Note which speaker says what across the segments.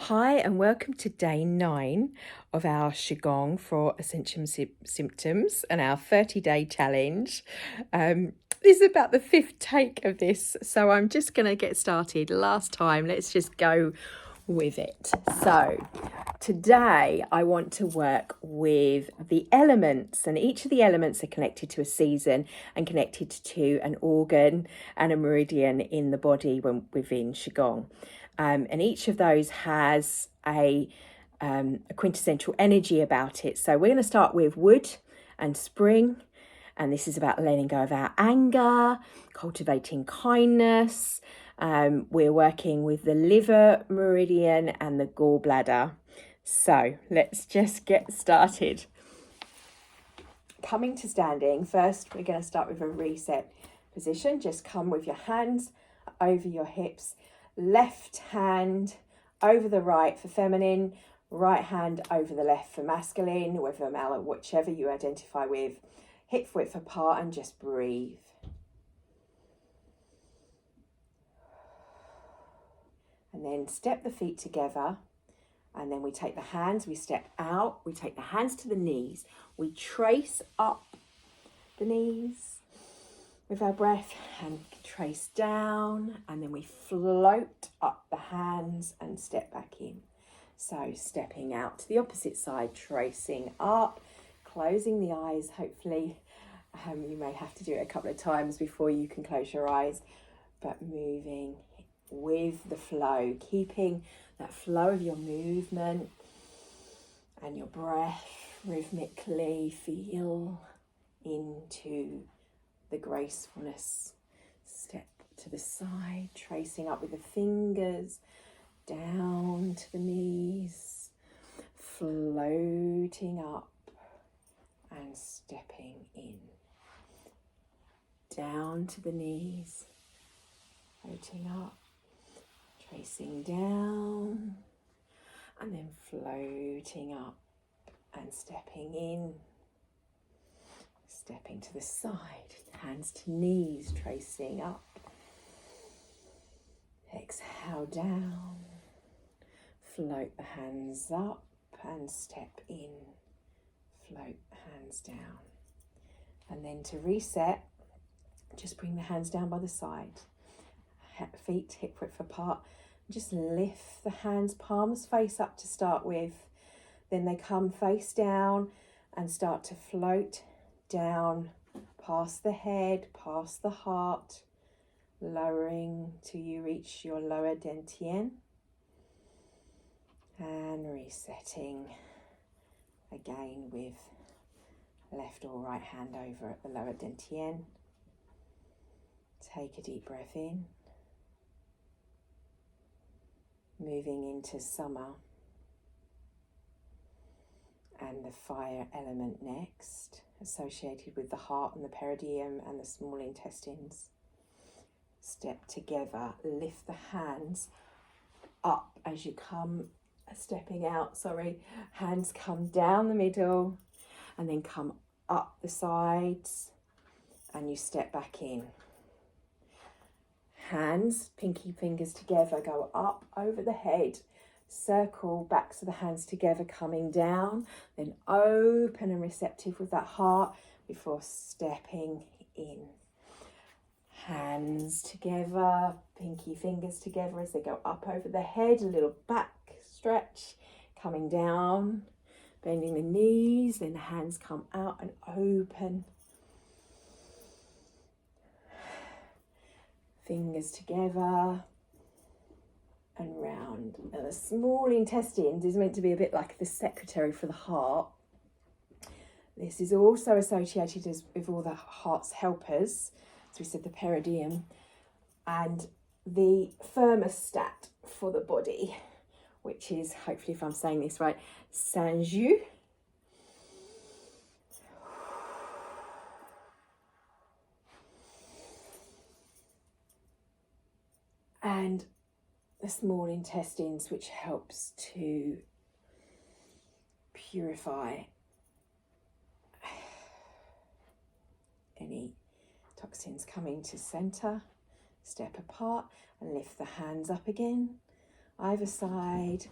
Speaker 1: Hi, and welcome to day 9 of our qigong for Ascension symptoms and our 30-day challenge. This is about the 5th take of this, so I'm just going to get started. Last time, let's just go with it. So today I want to work with the elements, and each of the elements are connected to a season and connected to an organ and a meridian in the body when within qigong. And each of those has a quintessential energy about it. So we're going to start with wood and spring. And this is about letting go of our anger, cultivating kindness. We're working with the liver meridian and the gallbladder. So let's just get started. Coming to standing, first we're going to start with a reset position. Just come with your hands over your hips. Left hand over the right for feminine, right hand over the left for masculine, whether male, whichever you identify with. Hip width apart and just breathe. And then step the feet together. And then we take the hands, we step out, we take the hands to the knees. We trace up the knees with our breath and trace down, and then we float up the hands and step back in. So stepping out to the opposite side, tracing up, closing the eyes. Hopefully you may have to do it a couple of times before you can close your eyes, but moving with the flow, keeping that flow of your movement and your breath rhythmically. Feel into the gracefulness. Step to the side, tracing up with the fingers, down to the knees, floating up and stepping in. Down to the knees, floating up, tracing down, and then floating up and stepping in. Stepping to the side, hands to knees, tracing up. Exhale down, float the hands up and step in, float hands down. And then to reset, just bring the hands down by the side, feet hip width apart. Just lift the hands, palms face up to start with. Then they come face down and start to float down past the head, past the heart, lowering till you reach your lower dantian, and resetting again with left or right hand over at the lower dantian. Take a deep breath in, moving into summer and the fire element next, associated with the heart and the peridium and the small intestines. Step together, lift the hands up as you come, stepping out, hands come down the middle and then come up the sides and you step back in. Hands, pinky fingers together, go up over the head, circle backs of the hands together, coming down, then open and receptive with that heart before stepping in. Hands together, pinky fingers together as they go up over the head, a little back stretch, coming down, bending the knees, then the hands come out and open. Fingers together and round. Now the small intestines is meant to be a bit like the secretary for the heart. This is also associated with all the heart's helpers. So we said the peridium and the thermostat for the body, which is, hopefully if I'm saying this right, Sanju. And the small intestines, which helps to purify any toxins coming to center. Step apart and lift the hands up again. Either side.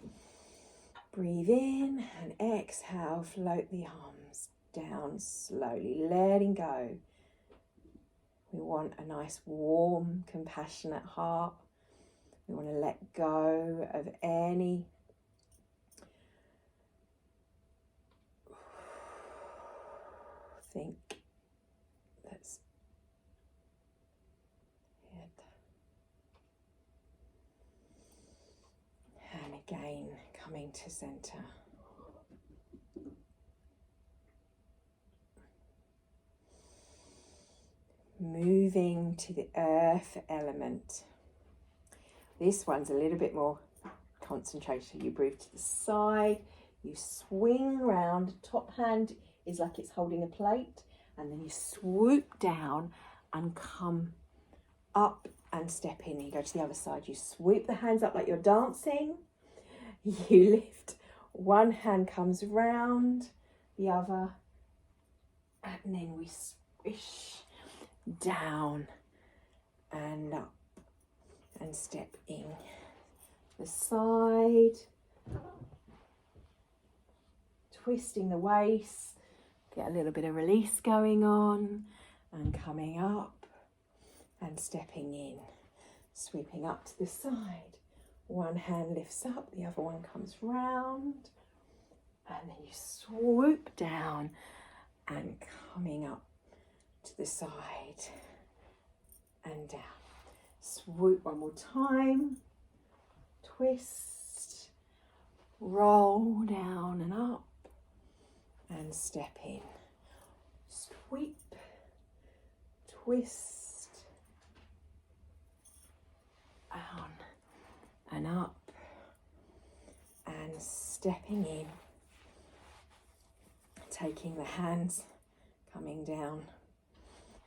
Speaker 1: Breathe in and exhale, float the arms down slowly, letting go. We want a nice, warm, compassionate heart. We want to let go of anything that's and again, coming to center. Moving to the earth element. This one's a little bit more concentrated. You breathe to the side, you swing round, top hand is like it's holding a plate, and then you swoop down and come up and step in. You go to the other side, you sweep the hands up like you're dancing, you lift, one hand comes round, the other, and then we swish down and up and step in the side, twisting the waist, get a little bit of release going on, and coming up and stepping in, sweeping up to the side. One hand lifts up, the other one comes round, and then you swoop down and coming up to the side and down. Swoop one more time, twist, roll down and up, and step in. Sweep, twist, down and up, and stepping in, taking the hands, coming down,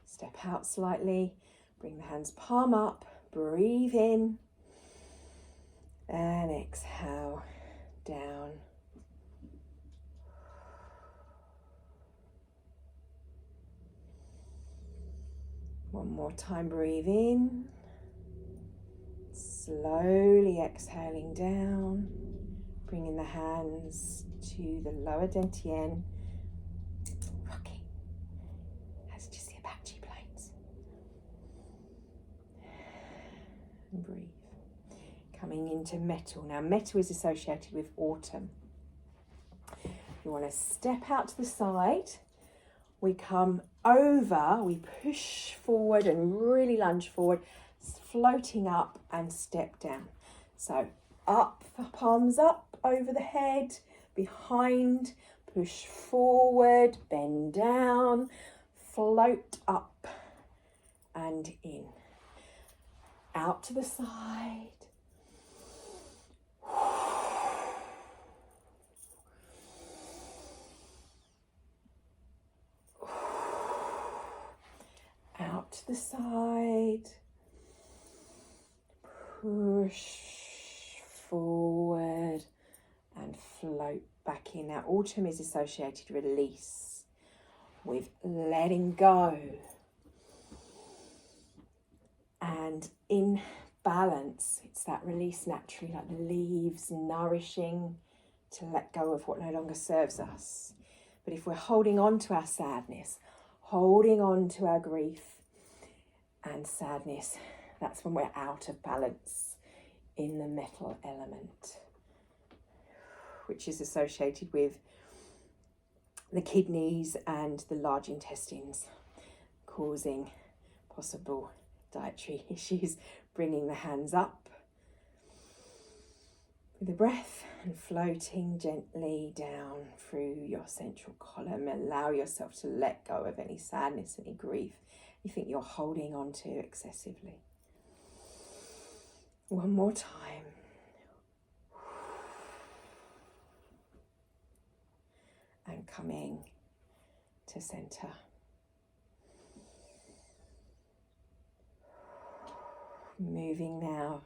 Speaker 1: step out slightly, bring the hands palm up, breathe in, and exhale down. One more time, breathe in, slowly exhaling down, bringing the hands to the lower dantian, rocking as just the Apache plates. And breathe. Coming into metal. Now, metal is associated with autumn. You want to step out to the side. We come over, we push forward and really lunge forward, floating up and step down. So up, palms up over the head, behind, push forward, bend down, float up and in. Out to the side. Out to the side, push forward and float back in. Now, autumn is associated with release, with letting go. And in balance, it's that release naturally, like the leaves, nourishing to let go of what no longer serves us. But if we're holding on to our sadness, holding on to our grief and sadness, that's when we're out of balance in the metal element, which is associated with the kidneys and the large intestines, causing possible dietary issues. Bringing the hands up with the breath and floating gently down through your central column. Allow yourself to let go of any sadness, any grief you think you're holding on to excessively. One more time. And coming to center. Moving now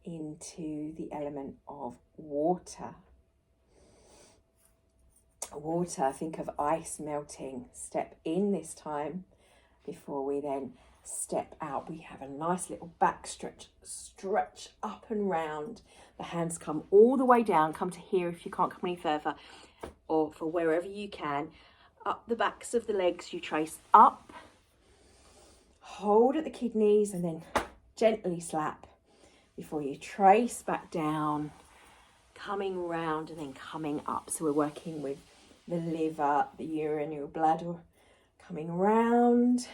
Speaker 1: into the element of water. Water, think of ice melting. Step in this time before we then step out. We have a nice little back stretch up and round. The hands come all the way down, come to here if you can't come any further, or for wherever you can. Up the backs of the legs, you trace up, hold at the kidneys, and then gently slap before you trace back down, coming round and then coming up. So we're working with the liver, the urinary bladder, coming round.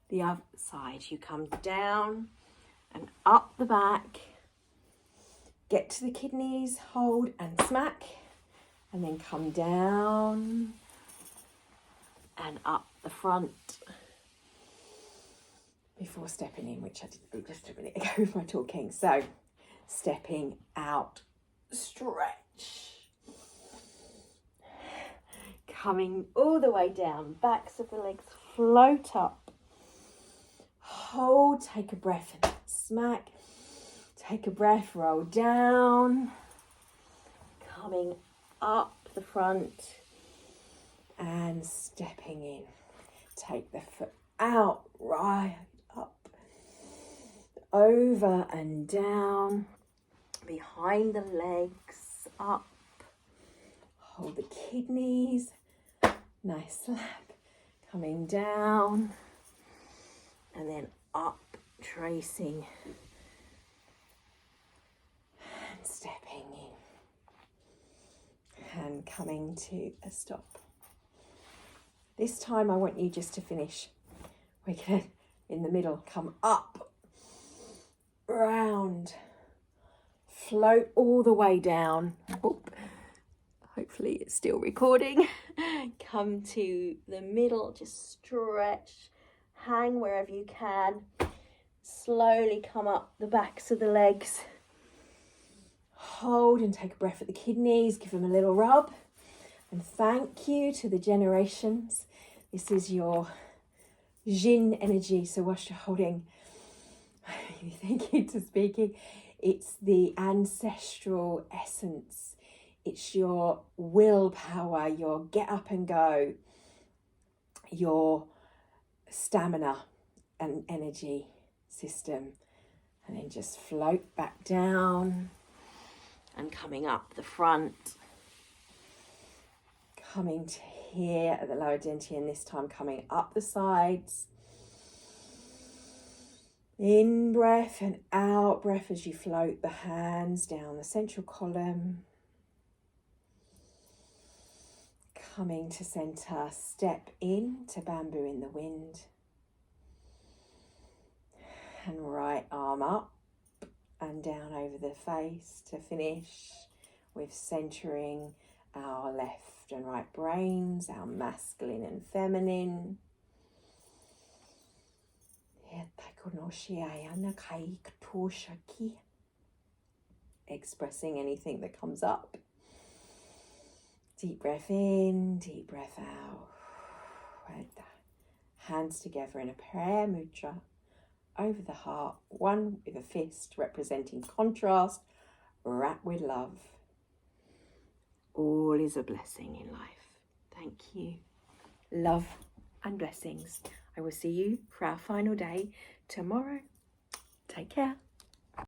Speaker 1: The other side, you come down and up the back, get to the kidneys, hold and smack, and then come down and up the front before stepping in, which I did do just a minute ago with my talking. So stepping out, stretch, coming all the way down, backs of the legs float up, hold, take a breath and smack, take a breath, roll down, coming up the front and stepping in. Take the foot out, right up, over and down, behind the legs, up, hold the kidneys, nice slap, coming down, and then up, tracing and stepping in and coming to a stop. This time I want you just to finish. We're going to, in the middle, come up, round, float all the way down. Oop. Hopefully it's still recording. Come to the middle, just stretch, hang wherever you can. Slowly come up the backs of the legs. Hold and take a breath at the kidneys, give them a little rub. And thank you to the generations. This is your Jin energy. So whilst you're holding, you're thinking to speaking, it's the ancestral essence. It's your willpower, your get up and go, your stamina and energy system. And then just float back down and coming up the front. Coming to here at the lower dantian, this time coming up the sides. In breath and out breath as you float the hands down the central column. Coming to center, step in to bamboo in the wind. And right arm up and down over the face to finish with centering our left and right brains, our masculine and feminine. Expressing anything that comes up. Deep breath in, deep breath out. Hands together in a prayer mudra over the heart, one with a fist representing contrast, wrapped with love. All is a blessing in life. Thank you. Love and blessings. I will see you for our final day tomorrow. Take care.